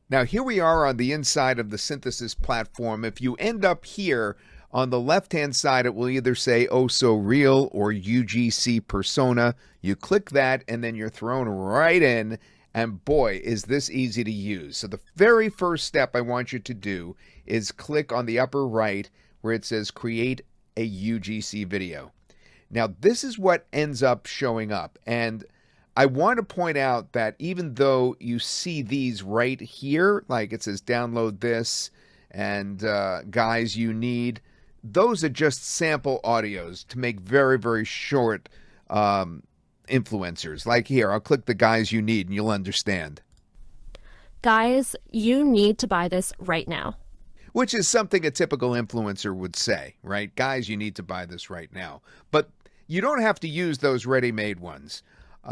Now, here we are on the inside of the Synthesis platform. If you end up here on the left-hand side, it will either say OhSoReal or UGC Persona. You click that, and then you're thrown right in, and boy, is this easy to use. So the very first step I want you to do is click on the upper right where it says Create a UGC Video. Now, this is what ends up showing up, and I want to point out that even though you see these right here, like it says download this and guys you need, those are just sample audios to make very, very short influencers. Like here, I'll click the guys you need and you'll understand. Guys, you need to buy this right now. Which is something a typical influencer would say, right? Guys, you need to buy this right now. But you don't have to use those ready-made ones.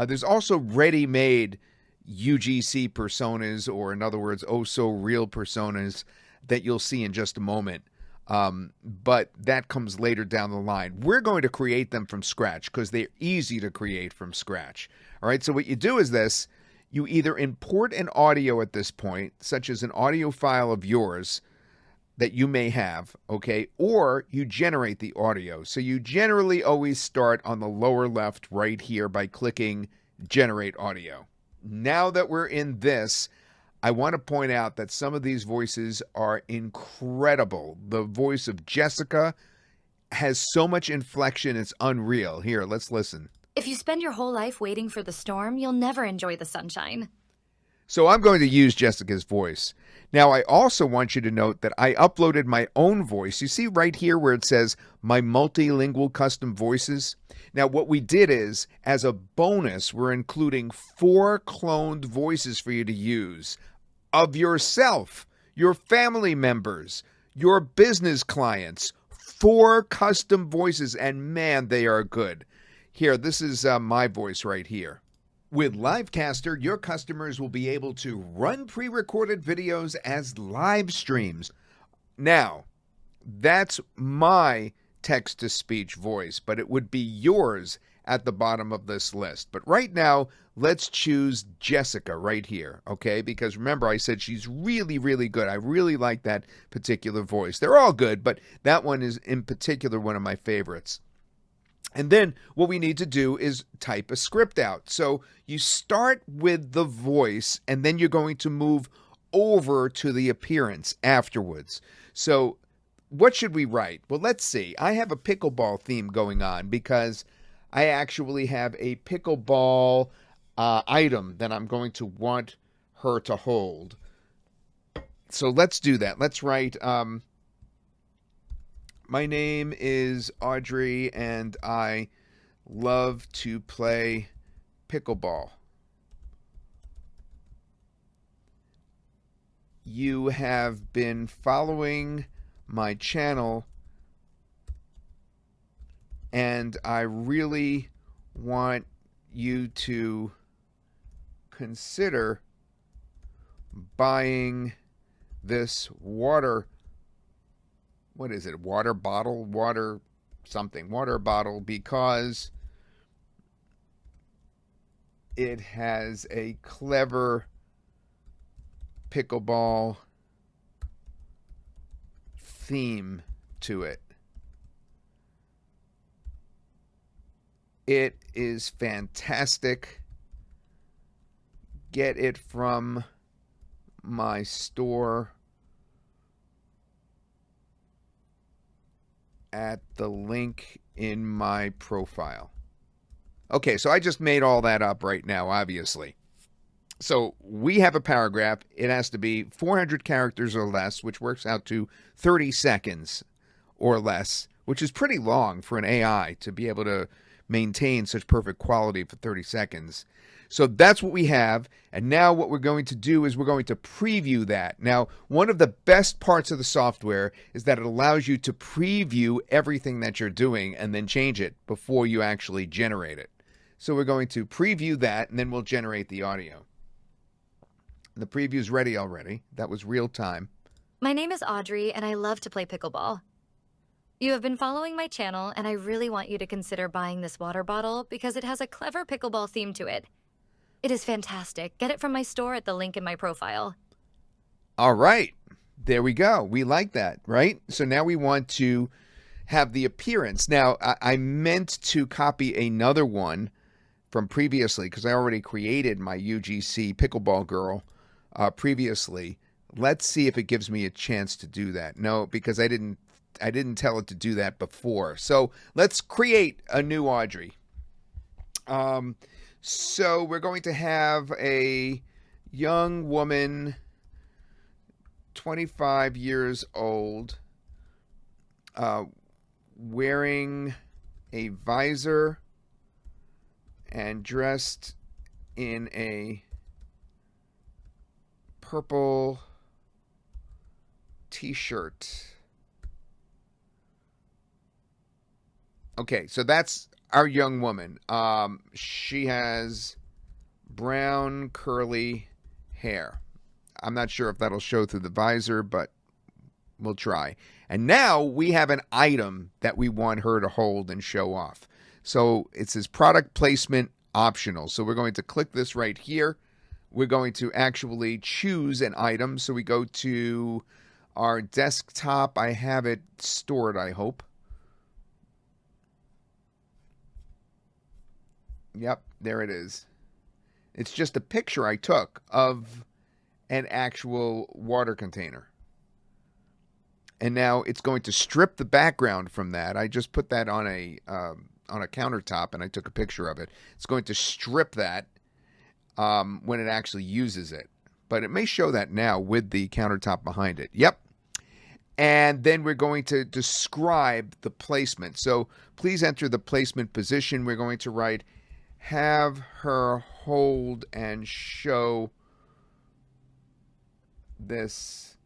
There's also ready-made UGC personas, or in other words, OhSoReal personas that you'll see in just a moment. But that comes later down the line. We're going to create them from scratch because they're easy to create from scratch. All right, so what you do is this. You either import an audio at this point, such as an audio file of yours that you may have, okay, or you generate the audio. So you generally always start on the lower left right here by clicking Generate Audio. Now that we're in this, I want to point out that some of these voices are incredible. The voice of Jessica has so much inflection, it's unreal. Here, let's listen. If you spend your whole life waiting for the storm, you'll never enjoy the sunshine. So I'm going to use Jessica's voice. Now, I also want you to note that I uploaded my own voice. You see right here where it says my multilingual custom voices? Now, what we did is, as a bonus, we're including 4 cloned voices for you to use of yourself, your family members, your business clients. 4 custom voices, and man, they are good. Here, this is my voice right here. With Livecaster, your customers will be able to run pre-recorded videos as live streams. Now, that's my text-to-speech voice, but it would be yours at the bottom of this list. But right now, let's choose Jessica right here, okay? Because remember, I said she's really, really good. I really like that particular voice. They're all good, but that one is in particular one of my favorites. And then what we need to do is type a script out. So you start with the voice, and then you're going to move over to the appearance afterwards. So what should we write? Well, let's see. I have a pickleball theme going on because I actually have a pickleball item that I'm going to want her to hold. So let's do that. Let's write... My name is Audrey, and I love to play pickleball. You have been following my channel, and I really want you to consider buying this water bottle because it has a clever pickleball theme to it. It is fantastic. Get it from my store at the link in my profile. Okay, so I just made all that up right now, obviously. So we have a paragraph. It has to be 400 characters or less, which works out to 30 seconds or less, which is pretty long for an AI to be able to maintain such perfect quality for 30 seconds. So that's what we have. And now what we're going to do is we're going to preview that. Now, one of the best parts of the software is that it allows you to preview everything that you're doing and then change it before you actually generate it. So we're going to preview that, and then we'll generate the audio. The preview's ready already. That was real time. My name is Audrey, and I love to play pickleball. You have been following my channel, and I really want you to consider buying this water bottle because it has a clever pickleball theme to it. It is fantastic. Get it from my store at the link in my profile. All right. There we go. We like that, right? So now we want to have the appearance. Now, I meant to copy another one from previously because I already created my UGC pickleball girl previously. Let's see if it gives me a chance to do that. No, because I didn't tell it to do that before. So let's create a new Audrey. So we're going to have a young woman, 25 years old, wearing a visor and dressed in a purple t-shirt. Okay, so that's our young woman. She has brown curly hair. I'm not sure if that'll show through the visor, but we'll try. And now we have an item that we want her to hold and show off. So it says product placement optional. So we're going to click this right here. We're going to actually choose an item. So we go to our desktop. I have it stored, I hope. Yep, there it is. It's just a picture I took of an actual water container. And now it's going to strip the background from that. I just put that on a countertop and I took a picture of it. It's going to strip that when it actually uses it. But it may show that now with the countertop behind it. Yep. And then we're going to describe the placement. So please enter the placement position. We're going to write, have her hold and show this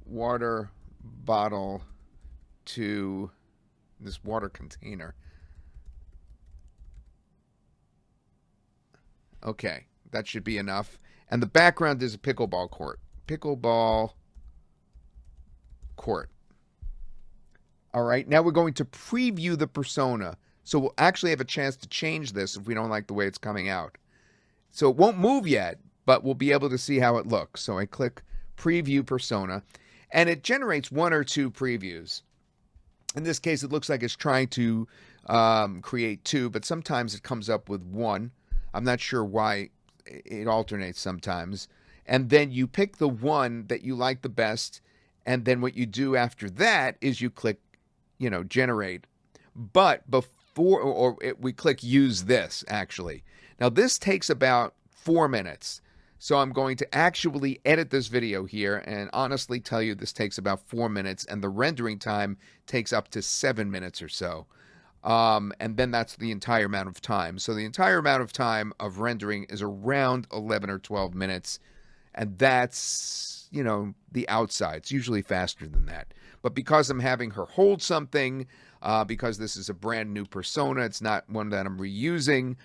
water bottle to this water container. Okay, that should be enough. And the background is a pickleball court. Pickleball court. All right, now we're going to preview the persona. So we'll actually have a chance to change this if we don't like the way it's coming out. So it won't move yet, but we'll be able to see how it looks. So I click preview persona, and it generates one or two previews. In this case, it looks like it's trying to create two, but sometimes it comes up with one. I'm not sure why it alternates sometimes. And then you pick the one that you like the best, and then what you do after that is you click, generate. But we click use this, actually. Now, this takes about 4 minutes. So I'm going to actually edit this video here and honestly tell you this takes about 4 minutes, and the rendering time takes up to 7 minutes or so. And then that's the entire amount of time. So the entire amount of time of rendering is around 11 or 12 minutes. And that's, the outside. It's usually faster than that. But because I'm having her hold something, because this is a brand new persona, it's not one that I'm reusing,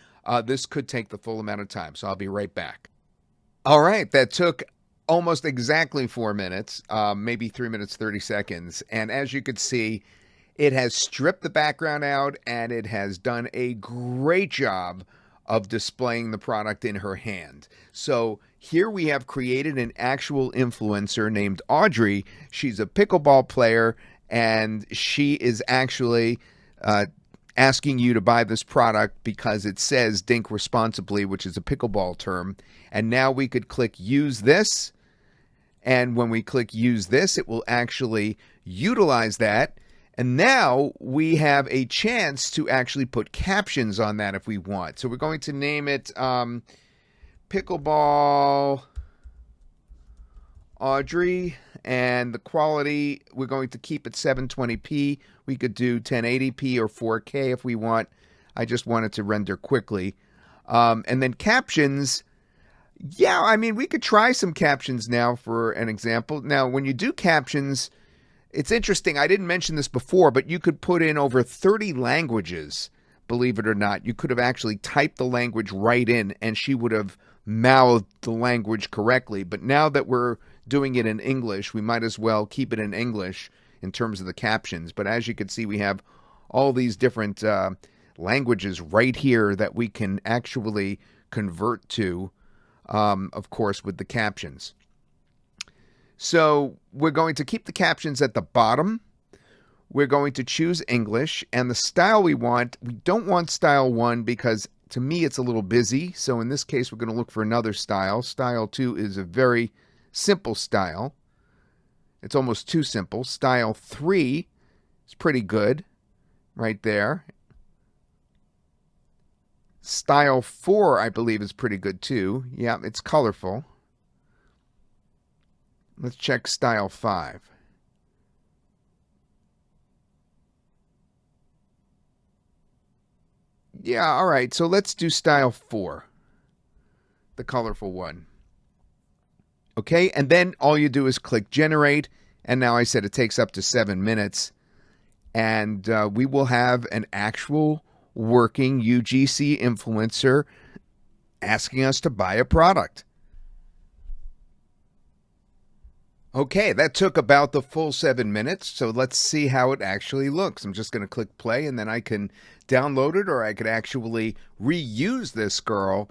this could take the full amount of time. So I'll be right back. All right, that took almost exactly 4 minutes, maybe 3 minutes, 30 seconds. And as you could see, it has stripped the background out, and it has done a great job of displaying the product in her hand. So here we have created an actual influencer named Audrey. She's a pickleball player, and she is actually asking you to buy this product because it says dink responsibly, which is a pickleball term. And now we could click use this. And when we click use this, it will actually utilize that. And now we have a chance to actually put captions on that if we want. So we're going to name it Pickleball Audrey. And the quality, we're going to keep it 720p. We could do 1080p or 4K if we want. I just want it to render quickly. And then captions, yeah, we could try some captions now for an example. Now, when you do captions, it's interesting. I didn't mention this before, but you could put in over 30 languages, believe it or not. You could have actually typed the language right in, and she would have mouthed the language correctly. But now that we're doing it in English, we might as well keep it in English in terms of the captions. But as you can see, we have all these different languages right here that we can actually convert to, of course, with the captions. So we're going to keep the captions at the bottom. We're going to choose English, and the style we don't want style 1 because to me it's a little busy. So in this case, we're going to look for another style. Style 2 is a very simple style. It's almost too simple. Style 3 is pretty good right there. Style 4, I believe, is pretty good too. Yeah, it's colorful. Let's check style 5. Yeah, all right. So let's do style 4, the colorful one. Okay, and then all you do is click generate. And now I said it takes up to 7 minutes. And we will have an actual working UGC influencer asking us to buy a product. Okay, that took about the full 7 minutes, so let's see how it actually looks. I'm just going to click play, and then I can download it, or I could actually reuse this girl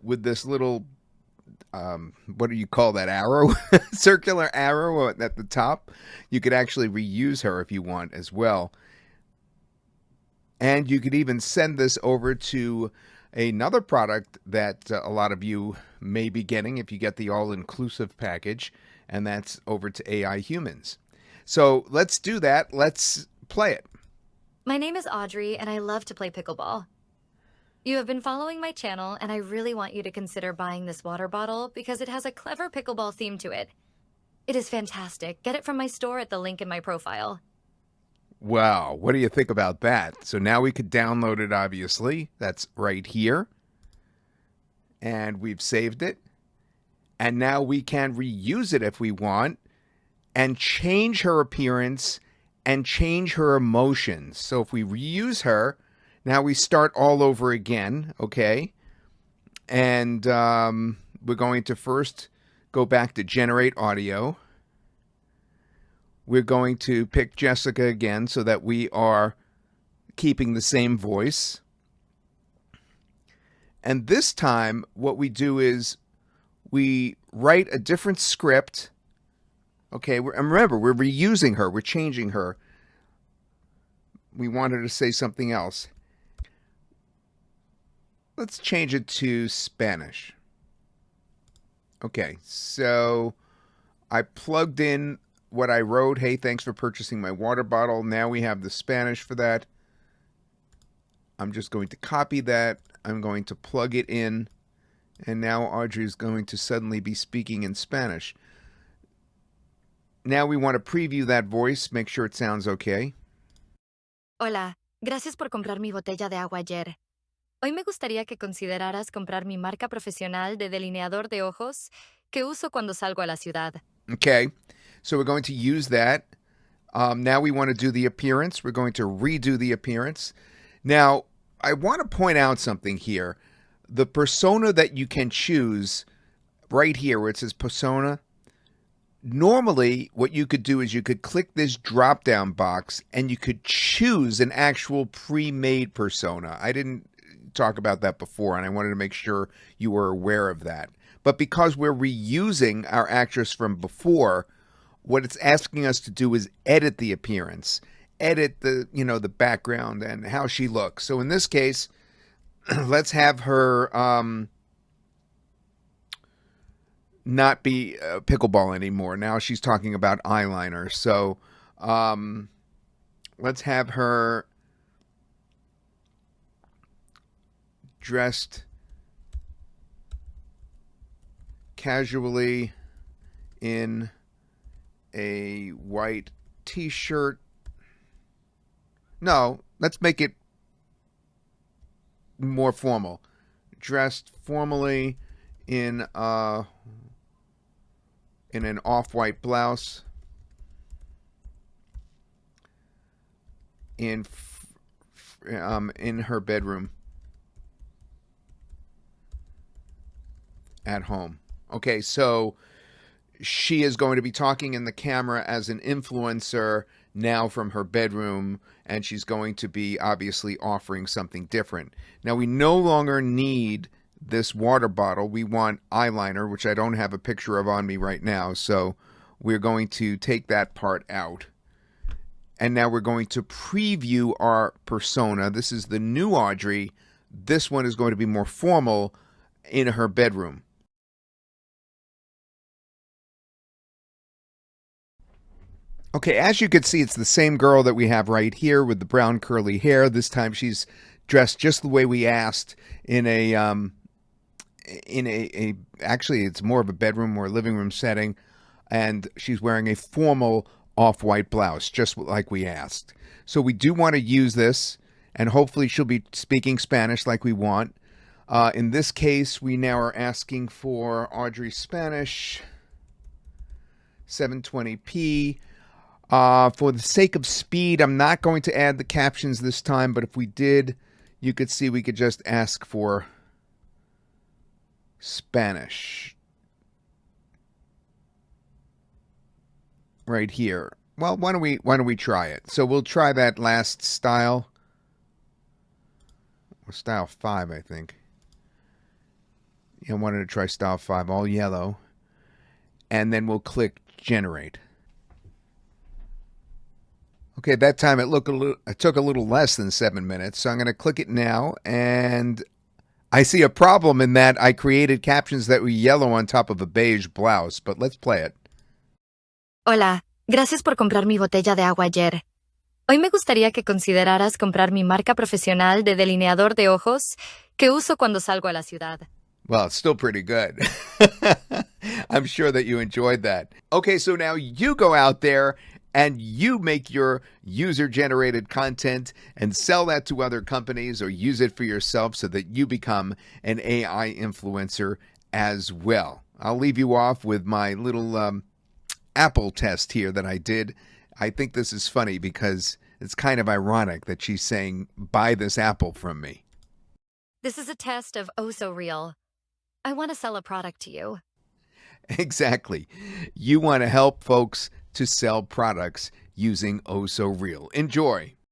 with this little, what do you call that, arrow? Circular arrow at the top. You could actually reuse her if you want as well. And you could even send this over to another product that a lot of you may be getting if you get the all-inclusive package, and that's over to AI Humans. So let's do that. Let's play it. My name is Audrey, and I love to play pickleball. You have been following my channel, and I really want you to consider buying this water bottle because it has a clever pickleball theme to it. It is fantastic. Get it from my store at the link in my profile. Wow, what do you think about that? So now we could download it, obviously. That's right here. And we've saved it. And now we can reuse it if we want and change her appearance and change her emotions. So if we reuse her, now we start all over again, okay? And we're going to first go back to generate audio. We're going to pick Jessica again so that we are keeping the same voice. And this time, what we do is we write a different script. Okay, and remember, we're reusing her. We're changing her. We want her to say something else. Let's change it to Spanish. Okay, so I plugged in what I wrote. Hey, thanks for purchasing my water bottle. Now we have the Spanish for that. I'm just going to copy that. I'm going to plug it in. And now Audrey is going to suddenly be speaking in Spanish. Now we want to preview that voice, make sure it sounds okay. Hola, gracias por comprar mi botella de agua ayer. Hoy me gustaría que consideraras comprar mi marca profesional de delineador de ojos que uso cuando salgo a la ciudad. Okay, so we're going to use that. Now we want to do the appearance. We're going to redo the appearance. Now, I want to point out something here. The persona that you can choose right here where it says persona, normally what you could do is you could click this drop down box and you could choose an actual pre-made persona. I didn't talk about that before, and I wanted to make sure you were aware of that. But because we're reusing our actress from before, what it's asking us to do is edit the appearance, edit the, the background and how she looks. So in this case, let's have her not be pickleball anymore. Now she's talking about eyeliner. So let's have her dressed casually in a white t-shirt. No, let's make it more formal. Dressed formally in an off-white blouse, in her bedroom at home. Okay, so she is going to be talking in the camera as an influencer now from her bedroom, and she's going to be obviously offering something different. Now, we no longer need this water bottle. We want eyeliner, which I don't have a picture of on me right now. So we're going to take that part out. And now we're going to preview our persona. This is the new Audrey. This one is going to be more formal in her bedroom. Okay, as you can see, it's the same girl that we have right here with the brown curly hair. This time she's dressed just the way we asked in a actually it's more of a bedroom or living room setting, and she's wearing a formal off-white blouse, just like we asked. So we do want to use this, and hopefully she'll be speaking Spanish like we want. In this case, we now are asking for Audrey Spanish, 720p. For the sake of speed, I'm not going to add the captions this time, but if we did, you could see we could just ask for Spanish right here. Well, why don't we try it? So we'll try that last style, or style 5, I think. Yeah, I wanted to try style 5, all yellow, and then we'll click generate. Okay, at that time it took a little less than 7 minutes, so I'm going to click it now, and I see a problem in that I created captions that were yellow on top of a beige blouse, but let's play it. Hola, gracias por comprar mi botella de agua ayer. Hoy me gustaría que consideraras comprar mi marca profesional de delineador de ojos que uso cuando salgo a la ciudad. Well, it's still pretty good. I'm sure that you enjoyed that. Okay, so now you go out there and you make your user-generated content and sell that to other companies or use it for yourself so that you become an AI influencer as well. I'll leave you off with my little Apple test here that I did. I think this is funny because it's kind of ironic that she's saying, buy this apple from me. This is a test of OhSoReal. I want to sell a product to you. Exactly. You want to help folks to sell products using OhSoReal. Enjoy.